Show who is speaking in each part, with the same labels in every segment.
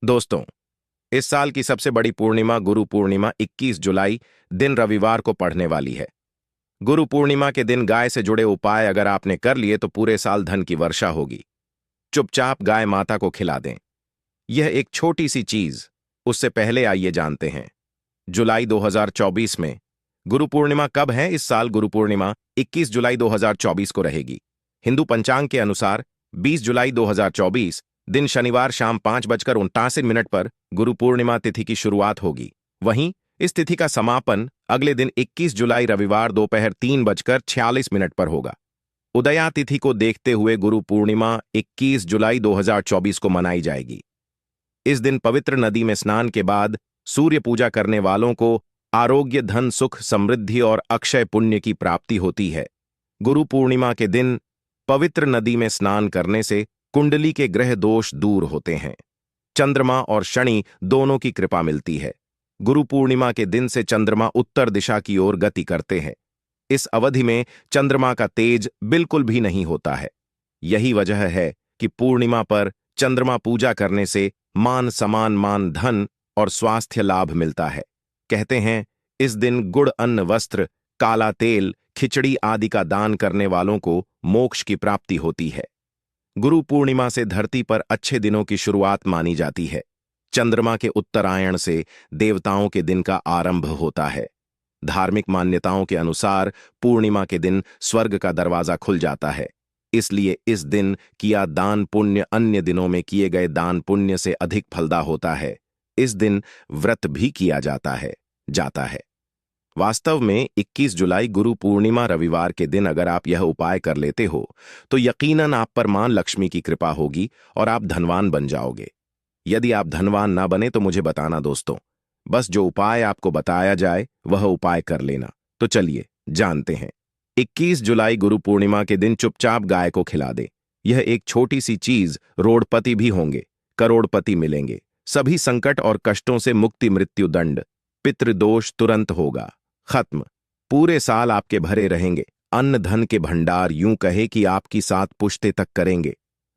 Speaker 1: दोस्तों, इस साल की सबसे बड़ी पूर्णिमा गुरु पूर्णिमा 21 जुलाई दिन रविवार को पड़ने वाली है। गुरु पूर्णिमा के दिन गाय से जुड़े उपाय अगर आपने कर लिए तो पूरे साल धन की वर्षा होगी। चुपचाप गाय माता को खिला दें। यह एक छोटी सी चीज। उससे पहले आइए जानते हैं जुलाई 2024 में गुरु पूर्णिमा कब है। इस साल गुरु पूर्णिमा 21 जुलाई 2024 को रहेगी। हिंदू पंचांग के अनुसार 20 जुलाई 2024 दिन शनिवार शाम 5:79 पर गुरु पूर्णिमा तिथि की शुरुआत होगी। वहीं इस तिथि का समापन अगले दिन 21 जुलाई रविवार दोपहर 3:46 पर होगा। उदया तिथि को देखते हुए गुरु पूर्णिमा 21 जुलाई 2024 को मनाई जाएगी। इस दिन पवित्र नदी में स्नान के बाद सूर्य पूजा करने वालों को आरोग्य, धन, सुख, समृद्धि और अक्षय पुण्य की प्राप्ति होती है। गुरु पूर्णिमा के दिन पवित्र नदी में स्नान करने से कुंडली के ग्रह दोष दूर होते हैं। चंद्रमा और शनि दोनों की कृपा मिलती है। गुरु पूर्णिमा के दिन से चंद्रमा उत्तर दिशा की ओर गति करते हैं। इस अवधि में चंद्रमा का तेज बिल्कुल भी नहीं होता है। यही वजह है कि पूर्णिमा पर चंद्रमा पूजा करने से मान सम्मान, मान, धन और स्वास्थ्य लाभ मिलता है। कहते हैं इस दिन गुड़, अन्न, वस्त्र, काला तेल, खिचड़ी आदि का दान करने वालों को मोक्ष की प्राप्ति होती है। गुरु पूर्णिमा से धरती पर अच्छे दिनों की शुरुआत मानी जाती है। चंद्रमा के उत्तरायण से देवताओं के दिन का आरंभ होता है। धार्मिक मान्यताओं के अनुसार पूर्णिमा के दिन स्वर्ग का दरवाजा खुल जाता है। इसलिए इस दिन किया दान पुण्य अन्य दिनों में किए गए दान पुण्य से अधिक फलदा होता है। इस दिन व्रत भी किया जाता है। वास्तव में 21 जुलाई गुरु पूर्णिमा रविवार के दिन अगर आप यह उपाय कर लेते हो तो यकीनन आप पर मां लक्ष्मी की कृपा होगी और आप धनवान बन जाओगे। यदि आप धनवान ना बने तो मुझे बताना दोस्तों। बस जो उपाय आपको बताया जाए वह उपाय कर लेना। तो चलिए जानते हैं। 21 जुलाई गुरु पूर्णिमा के दिन चुपचाप गाय को खिला दे। यह एक छोटी सी चीज, रोड़पति भी होंगे, करोड़पति मिलेंगे। सभी संकट और कष्टों से मुक्ति, मृत्यु दंड, पितृदोष तुरंत होगा खत्म। पूरे साल आपके भरे रहेंगे। अन्न धन के भंडार यूं कहे कि आपकी 7 पुश्ते तक करेंगे।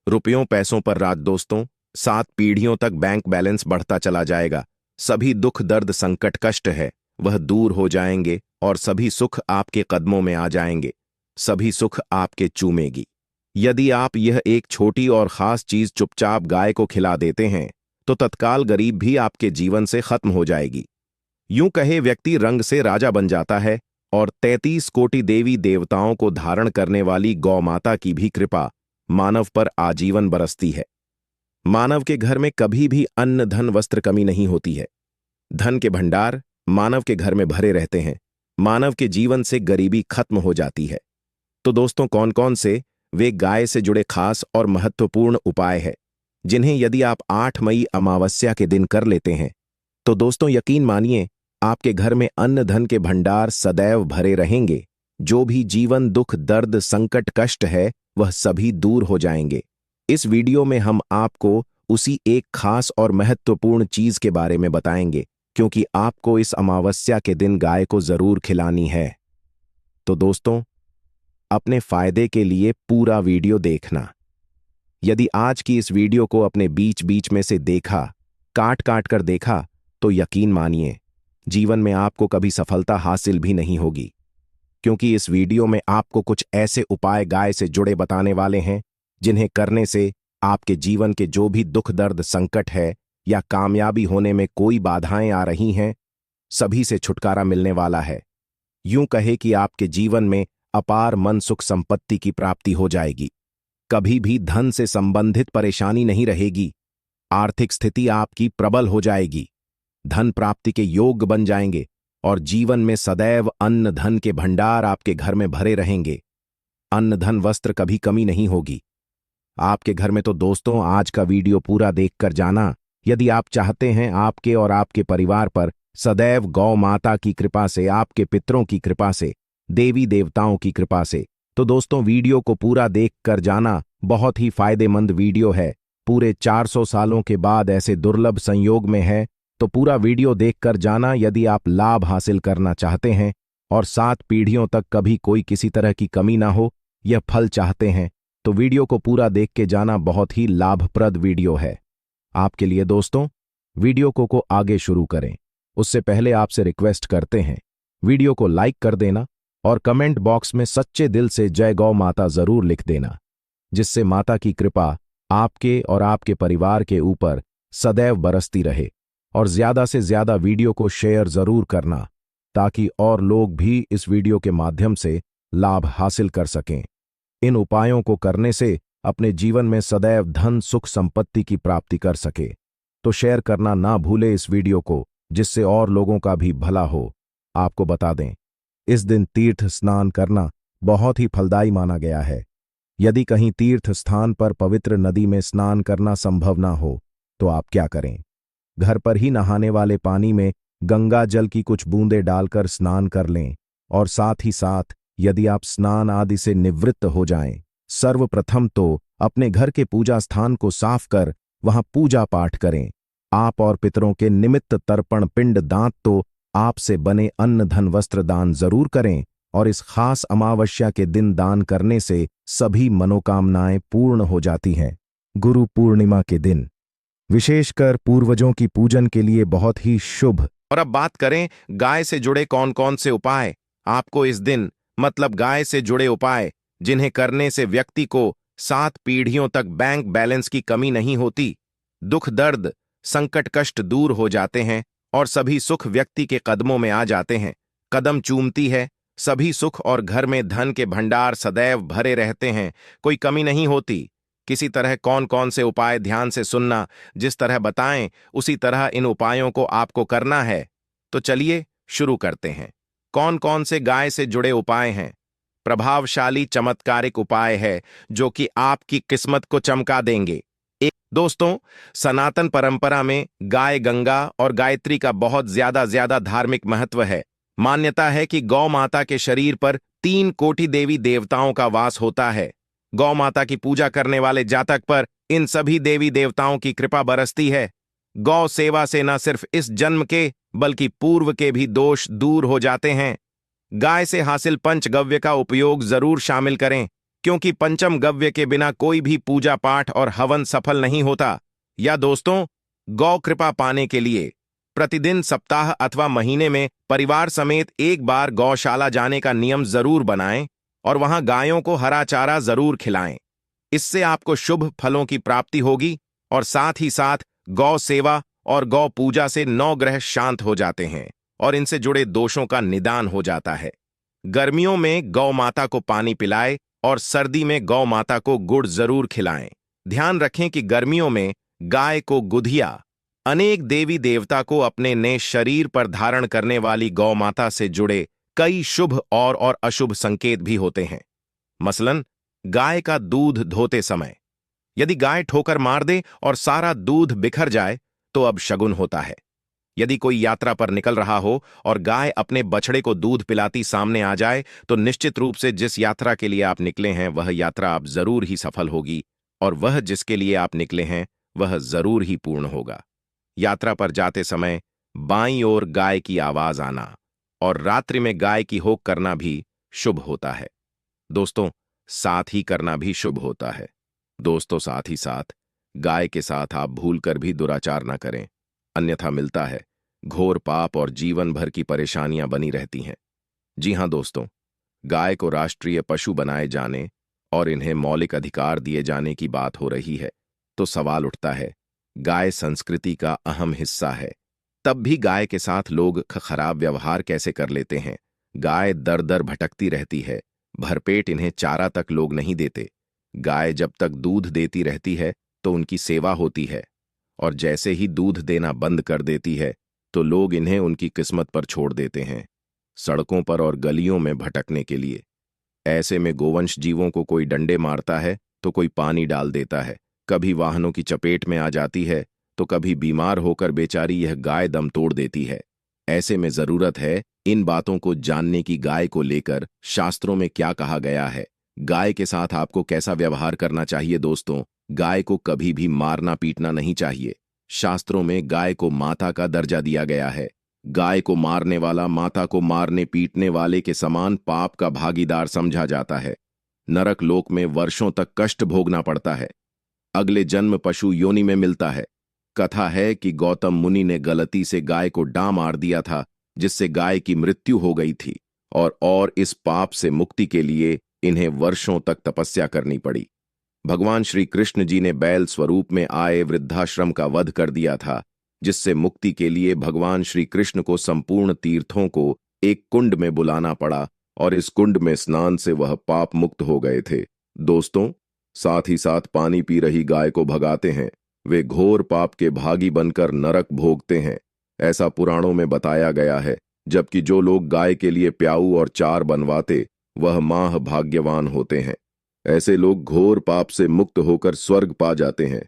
Speaker 1: रुपयों पैसों पर राज दोस्तों, 7 पीढ़ियों तक बैंक बैलेंस बढ़ता चला जाएगा। सभी दुख, दर्द, संकट, कष्ट है वह दूर हो जाएंगे और सभी सुख आपके कदमों में आ जाएंगे। सभी सुख आपके चूमेगी। यदि आप यह एक छोटी और खास चीज चुपचाप गाय को खिला देते हैं तो तत्काल गरीब भी आपके जीवन से खत्म हो जाएगी। यूं कहे व्यक्ति रंग से राजा बन जाता है और 33 कोटि देवी देवताओं को धारण करने वाली गौ माता की भी कृपा मानव पर आजीवन बरसती है। मानव के घर में कभी भी अन्न, धन, वस्त्र कमी नहीं होती है। धन के भंडार मानव के घर में भरे रहते हैं। मानव के जीवन से गरीबी खत्म हो जाती है। तो दोस्तों, कौन कौन से वे गाय से जुड़े खास और महत्वपूर्ण उपाय हैं जिन्हें यदि आप 8 मई अमावस्या के दिन कर लेते हैं तो दोस्तों यकीन मानिए आपके घर में अन्न धन के भंडार सदैव भरे रहेंगे। जो भी जीवन दुख, दर्द, संकट, कष्ट है वह सभी दूर हो जाएंगे। इस वीडियो में हम आपको उसी एक खास और महत्वपूर्ण चीज के बारे में बताएंगे क्योंकि आपको इस अमावस्या के दिन गाय को जरूर खिलानी है। तो दोस्तों, अपने फायदे के लिए पूरा वीडियो देखना। यदि आज की इस वीडियो को अपने बीच बीच में से देखा, काट काट कर देखा, तो यकीन मानिए जीवन में आपको कभी सफलता हासिल भी नहीं होगी क्योंकि इस वीडियो में आपको कुछ ऐसे उपाय गाय से जुड़े बताने वाले हैं जिन्हें करने से आपके जीवन के जो भी दुख, दर्द, संकट है या कामयाबी होने में कोई बाधाएं आ रही हैं, सभी से छुटकारा मिलने वाला है। यूं कहे कि आपके जीवन में अपार मन, सुख, संपत्ति की प्राप्ति हो जाएगी। कभी भी धन से संबंधित परेशानी नहीं रहेगी। आर्थिक स्थिति आपकी प्रबल हो जाएगी। धन प्राप्ति के योग बन जाएंगे और जीवन में सदैव अन्न धन के भंडार आपके घर में भरे रहेंगे। अन्न धन वस्त्र कभी कमी नहीं होगी आपके घर में। तो दोस्तों, आज का वीडियो पूरा देखकर जाना। यदि आप चाहते हैं आपके और आपके परिवार पर सदैव गौ माता की कृपा से, आपके पितरों की कृपा से, देवी देवताओं की कृपा से, तो दोस्तों वीडियो को पूरा देखकर जाना। बहुत ही फायदेमंद वीडियो है। पूरे 400 सालों के बाद ऐसे दुर्लभ संयोग में है तो पूरा वीडियो देखकर जाना। यदि आप लाभ हासिल करना चाहते हैं और 7 पीढ़ियों तक कभी कोई किसी तरह की कमी ना हो, यह फल चाहते हैं तो वीडियो को पूरा देख के जाना। बहुत ही लाभप्रद वीडियो है। आपके लिए दोस्तों, वीडियो को आगे शुरू करें उससे पहले आपसे रिक्वेस्ट करते हैं, वीडियो को लाइक कर देना और कमेंट बॉक्स में सच्चे दिल से जय गौ माता जरूर लिख देना, जिससे माता की कृपा आपके और आपके परिवार के ऊपर सदैव बरसती रहे। और ज्यादा से ज्यादा वीडियो को शेयर जरूर करना ताकि और लोग भी इस वीडियो के माध्यम से लाभ हासिल कर सकें। इन उपायों को करने से अपने जीवन में सदैव धन सुख संपत्ति की प्राप्ति कर सके। तो शेयर करना ना भूले इस वीडियो को, जिससे और लोगों का भी भला हो। आपको बता दें, इस दिन तीर्थ स्नान करना बहुत ही फलदायी माना गया है। यदि कहीं तीर्थ स्थान पर पवित्र नदी में स्नान करना संभव ना हो तो आप क्या करें, घर पर ही नहाने वाले पानी में गंगा जल की कुछ बूंदें डालकर स्नान कर लें। और साथ ही साथ यदि आप स्नान आदि से निवृत्त हो जाएं, सर्वप्रथम तो अपने घर के पूजा स्थान को साफ कर वहां पूजा पाठ करें। आप और पितरों के निमित्त तर्पण पिंड दांत तो आपसे बने अन्न धन वस्त्र दान जरूर करें। और इस खास अमावस्या के दिन दान करने से सभी मनोकामनाएं पूर्ण हो जाती हैं। गुरु पूर्णिमा के दिन विशेषकर पूर्वजों की पूजन के लिए बहुत ही शुभ। और अब बात करें गाय से जुड़े कौन कौन से उपाय आपको इस दिन, मतलब गाय से जुड़े उपाय जिन्हें करने से व्यक्ति को 7 पीढ़ियों तक बैंक बैलेंस की कमी नहीं होती, दुख दर्द संकट कष्ट दूर हो जाते हैं और सभी सुख व्यक्ति के कदमों में आ जाते हैं। कदम चूमती है सभी सुख और घर में धन के भंडार सदैव भरे रहते हैं, कोई कमी नहीं होती। किसी तरह कौन कौन से उपाय ध्यान से सुनना, जिस तरह बताएं उसी तरह इन उपायों को आपको करना है। तो चलिए शुरू करते हैं। कौन कौन से गाय से जुड़े उपाय हैं? प्रभावशाली चमत्कारिक उपाय है जो कि आपकी किस्मत को चमका देंगे। दोस्तों, सनातन परंपरा में गाय गंगा और गायत्री का बहुत ज्यादा धार्मिक महत्व है। मान्यता है कि गौ माता के शरीर पर 3 कोटि देवी देवताओं का वास होता है। गौ माता की पूजा करने वाले जातक पर इन सभी देवी देवताओं की कृपा बरसती है। गौ सेवा से न सिर्फ इस जन्म के बल्कि पूर्व के भी दोष दूर हो जाते हैं। गाय से हासिल पंचगव्य का उपयोग जरूर शामिल करें, क्योंकि पंचम गव्य के बिना कोई भी पूजा पाठ और हवन सफल नहीं होता। या दोस्तों, गौ कृपा पाने के लिए प्रतिदिन सप्ताह अथवा महीने में परिवार समेत एक बार गौशाला जाने का नियम जरूर बनाएं और वहां गायों को हरा चारा जरूर खिलाएं। इससे आपको शुभ फलों की प्राप्ति होगी और साथ ही साथ गौ सेवा और गौ पूजा से 9 ग्रह शांत हो जाते हैं और इनसे जुड़े दोषों का निदान हो जाता है। गर्मियों में गौ माता को पानी पिलाएं और सर्दी में गौ माता को गुड़ जरूर खिलाएं। ध्यान रखें कि गर्मियों में गाय को गुधिया, अनेक देवी देवता को अपने नए शरीर पर धारण करने वाली गौ माता से जुड़े कई शुभ और अशुभ संकेत भी होते हैं। मसलन, गाय का दूध धोते समय यदि गाय ठोकर मार दे और सारा दूध बिखर जाए तो अब शगुन होता है। यदि कोई यात्रा पर निकल रहा हो और गाय अपने बछड़े को दूध पिलाती सामने आ जाए तो निश्चित रूप से जिस यात्रा के लिए आप निकले हैं वह यात्रा आप जरूर ही सफल होगी और वह जिसके लिए आप निकले हैं वह जरूर ही पूर्ण होगा। यात्रा पर जाते समय बाईं ओर गाय की आवाज आना और रात्रि में गाय की होक करना भी शुभ होता है। दोस्तों, साथ ही करना भी शुभ होता है। दोस्तों, साथ ही साथ गाय के साथ आप भूलकर भी दुराचार न करें, अन्यथा मिलता है घोर पाप और जीवन भर की परेशानियां बनी रहती हैं। जी हां दोस्तों, गाय को राष्ट्रीय पशु बनाए जाने और इन्हें मौलिक अधिकार दिए जाने की बात हो रही है तो सवाल उठता है, गाय संस्कृति का अहम हिस्सा है, तब भी गाय के साथ लोग खराब व्यवहार कैसे कर लेते हैं? गाय दर दर भटकती रहती है, भरपेट इन्हें चारा तक लोग नहीं देते। गाय जब तक दूध देती रहती है तो उनकी सेवा होती है और जैसे ही दूध देना बंद कर देती है तो लोग इन्हें उनकी किस्मत पर छोड़ देते हैं, सड़कों पर और गलियों में भटकने के लिए। ऐसे में गोवंश जीवों को कोई डंडे मारता है तो कोई पानी डाल देता है, कभी वाहनों की चपेट में आ जाती है तो कभी बीमार होकर बेचारी यह गाय दम तोड़ देती है। ऐसे में जरूरत है इन बातों को जानने की गाय को लेकर शास्त्रों में क्या कहा गया है, गाय के साथ आपको कैसा व्यवहार करना चाहिए। दोस्तों, गाय को कभी भी मारना पीटना नहीं चाहिए। शास्त्रों में गाय को माता का दर्जा दिया गया है। गाय को मारने वाला माता को मारने पीटने वाले के समान पाप का भागीदार समझा जाता है। नरक लोक में वर्षों तक कष्ट भोगना पड़ता है। अगले जन्म पशु योनि में मिलता है। कथा है कि गौतम मुनि ने गलती से गाय को डांव मार दिया था, जिससे गाय की मृत्यु हो गई थी और इस पाप से मुक्ति के लिए इन्हें वर्षों तक तपस्या करनी पड़ी। भगवान श्री कृष्ण जी ने बैल स्वरूप में आए वृद्धाश्रम का वध कर दिया था, जिससे मुक्ति के लिए भगवान श्री कृष्ण को संपूर्ण तीर्थों को एक कुंड में बुलाना पड़ा और इस कुंड में स्नान से वह पाप मुक्त हो गए थे। दोस्तों, साथ ही साथ पानी पी रही गाय को भगाते हैं, वे घोर पाप के भागी बनकर नरक भोगते हैं, ऐसा पुराणों में बताया गया है। जबकि जो लोग गाय के लिए प्याऊ और चार बनवाते, वह माह भाग्यवान होते हैं। ऐसे लोग घोर पाप से मुक्त होकर स्वर्ग पा जाते हैं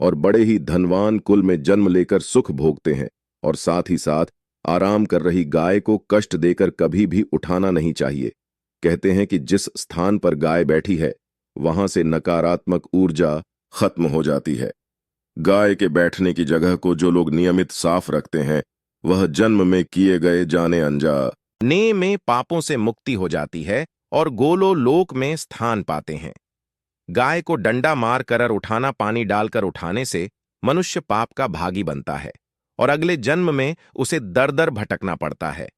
Speaker 1: और बड़े ही धनवान कुल में जन्म लेकर सुख भोगते हैं। और साथ ही साथ आराम कर रही गाय को कष्ट देकर कभी भी उठाना नहीं चाहिए। कहते हैं कि जिस स्थान पर गाय बैठी है, वहां से नकारात्मक ऊर्जा खत्म हो जाती है। गाय के बैठने की जगह को जो लोग नियमित साफ रखते हैं, वह जन्म में किए गए जाने अनजाने में पापों से मुक्ति हो जाती है और गोलो लोक में स्थान पाते हैं। गाय को डंडा मार कर उठाना, पानी डालकर उठाने से मनुष्य पाप का भागी बनता है और अगले जन्म में उसे दर दर भटकना पड़ता है।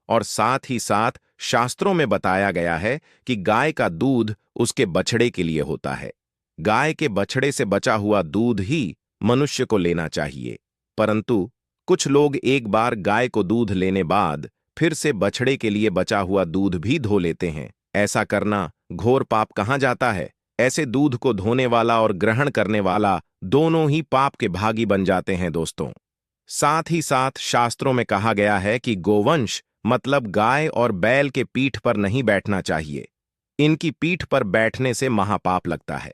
Speaker 1: और साथ ही साथ शास्त्रों में बताया गया है कि गाय का दूध उसके बछड़े के लिए होता है। गाय के बछड़े से बचा हुआ दूध ही मनुष्य को लेना चाहिए, परंतु कुछ लोग एक बार गाय को दूध लेने बाद फिर से बछड़े के लिए बचा हुआ दूध भी धो लेते हैं। ऐसा करना घोर पाप कहाँ जाता है। ऐसे दूध को धोने वाला और ग्रहण करने वाला दोनों ही पाप के भागी बन जाते हैं। दोस्तों, साथ ही साथ शास्त्रों में कहा गया है कि गोवंश मतलब गाय और बैल के पीठ पर नहीं बैठना चाहिए। इनकी पीठ पर बैठने से महापाप लगता है।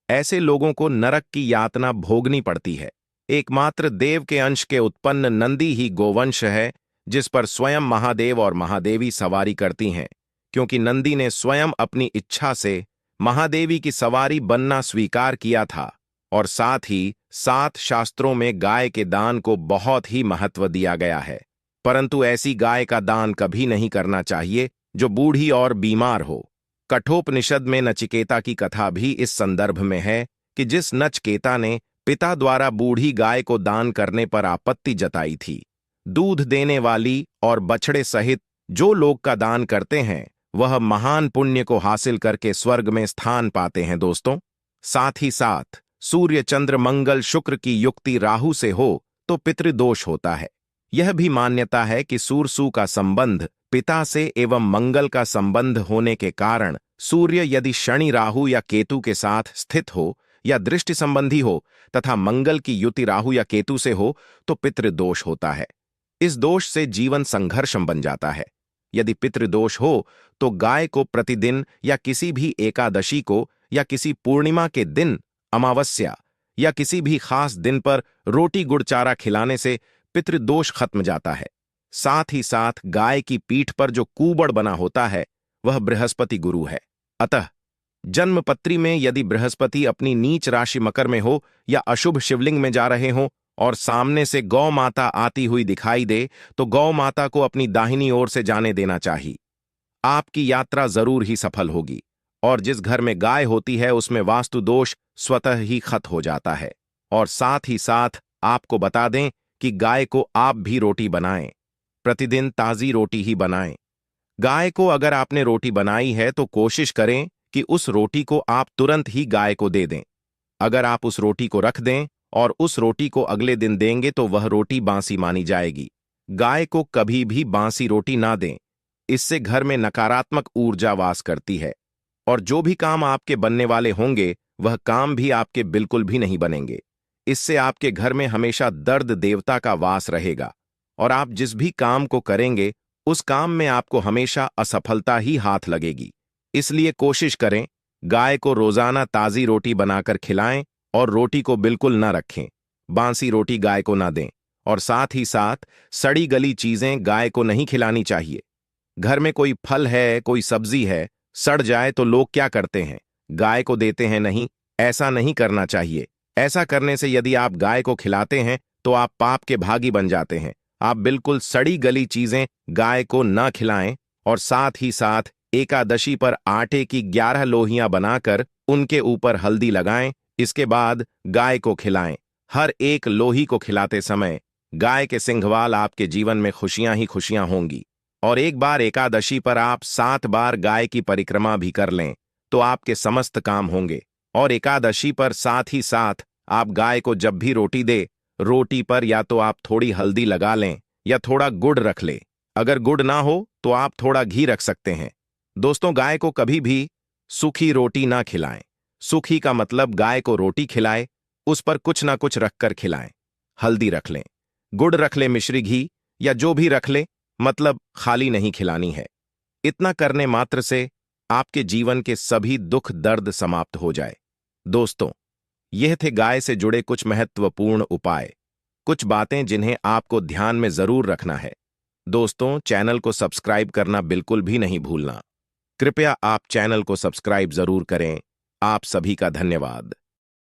Speaker 1: ऐसे लोगों को नरक की यातना भोगनी पड़ती है। एकमात्र देव के अंश के उत्पन्न नंदी ही गोवंश है, जिस पर स्वयं महादेव और महादेवी सवारी करती हैं, क्योंकि नंदी ने स्वयं अपनी इच्छा से महादेवी की सवारी बनना स्वीकार किया था। और साथ ही साथ शास्त्रों में गाय के दान को बहुत ही महत्व दिया गया है, परंतु ऐसी गाय का दान कभी नहीं करना चाहिए जो बूढ़ी और बीमार हो। कठोपनिषद में नचिकेता की कथा भी इस संदर्भ में है कि जिस नचकेता ने पिता द्वारा बूढ़ी गाय को दान करने पर आपत्ति जताई थी। दूध देने वाली और बछड़े सहित जो लोग का दान करते हैं, वह महान पुण्य को हासिल करके स्वर्ग में स्थान पाते हैं। दोस्तों, साथ ही साथ सूर्य, चंद्र, मंगल, शुक्र की युक्ति राहु से हो तो पितृदोष होता है। यह भी मान्यता है कि सूर्य का संबंध पिता से एवं मंगल का संबंध होने के कारण सूर्य यदि शनि, राहु या केतु के साथ स्थित हो या दृष्टि संबंधी हो तथा मंगल की युति राहु या केतु से हो तो पितृदोष होता है। इस दोष से जीवन संघर्षम बन जाता है। यदि पितृदोष हो तो गाय को प्रतिदिन या किसी भी एकादशी को या किसी पूर्णिमा के दिन, अमावस्या या किसी भी खास दिन पर रोटी गुड़ चारा खिलाने से पितृदोष खत्म जाता है। साथ ही साथ गाय की पीठ पर जो कूबड़ बना होता है, वह बृहस्पति गुरु है। अतः जन्मपत्री में यदि बृहस्पति अपनी नीच राशि मकर में हो या अशुभ शिवलिंग में जा रहे हों और सामने से गौ माता आती हुई दिखाई दे, तो गौ माता को अपनी दाहिनी ओर से जाने देना चाहिए। आपकी यात्रा जरूर ही सफल होगी और जिस घर में गाय होती है उसमें वास्तु दोष स्वतः ही खत्म हो जाता है। और साथ ही साथ आपको बता दें कि गाय को आप भी रोटी बनाएं, प्रतिदिन ताजी रोटी ही बनाएं। गाय को अगर आपने रोटी बनाई है तो कोशिश करें कि उस रोटी को आप तुरंत ही गाय को दे दें। अगर आप उस रोटी को रख दें और उस रोटी को अगले दिन देंगे तो वह रोटी बासी मानी जाएगी। गाय को कभी भी बासी रोटी ना दें, इससे घर में नकारात्मक ऊर्जा वास करती है और जो भी काम आपके बनने वाले होंगे वह काम भी आपके बिल्कुल भी नहीं बनेंगे। इससे आपके घर में हमेशा दर्द देवता का वास रहेगा और आप जिस भी काम को करेंगे उस काम में आपको हमेशा असफलता ही हाथ लगेगी। इसलिए कोशिश करें गाय को रोजाना ताजी रोटी बनाकर खिलाएं और रोटी को बिल्कुल न रखें। बासी रोटी गाय को ना दें और साथ ही साथ सड़ी गली चीजें गाय को नहीं खिलानी चाहिए। घर में कोई फल है, कोई सब्जी है, सड़ जाए तो लोग क्या करते हैं, गाय को देते हैं। नहीं, ऐसा नहीं करना चाहिए। ऐसा करने से यदि आप गाय को खिलाते हैं तो आप पाप के भागी बन जाते हैं। आप बिल्कुल सड़ी गली चीजें गाय को न खिलाएं और साथ ही साथ एकादशी पर आटे की 11 लोहियां बनाकर उनके ऊपर हल्दी लगाएं, इसके बाद गाय को खिलाएं। हर एक लोही को खिलाते समय गाय के सिंघवाल आपके जीवन में खुशियां ही खुशियां होंगी। और एक बार एकादशी पर आप 7 बार गाय की परिक्रमा भी कर लें तो आपके समस्त काम होंगे। और एकादशी पर साथ ही साथ आप गाय को जब भी रोटी दे, रोटी पर या तो आप थोड़ी हल्दी लगा लें या थोड़ा गुड़ रख ले। अगर गुड़ ना हो तो आप थोड़ा घी रख सकते हैं। दोस्तों, गाय को कभी भी सूखी रोटी ना खिलाएं। सूखी का मतलब गाय को रोटी खिलाए, उस पर कुछ ना कुछ रखकर खिलाएं। हल्दी रख लें, गुड़ रख लें, मिश्री घी या जो भी रख लें, मतलब खाली नहीं खिलानी है। इतना करने मात्र से आपके जीवन के सभी दुख दर्द समाप्त हो जाए। दोस्तों, यह थे गाय से जुड़े कुछ महत्वपूर्ण उपाय, कुछ बातें जिन्हें आपको ध्यान में जरूर रखना है। दोस्तों, चैनल को सब्सक्राइब करना बिल्कुल भी नहीं भूलना। कृपया आप चैनल को सब्सक्राइब जरूर करें। आप सभी का धन्यवाद।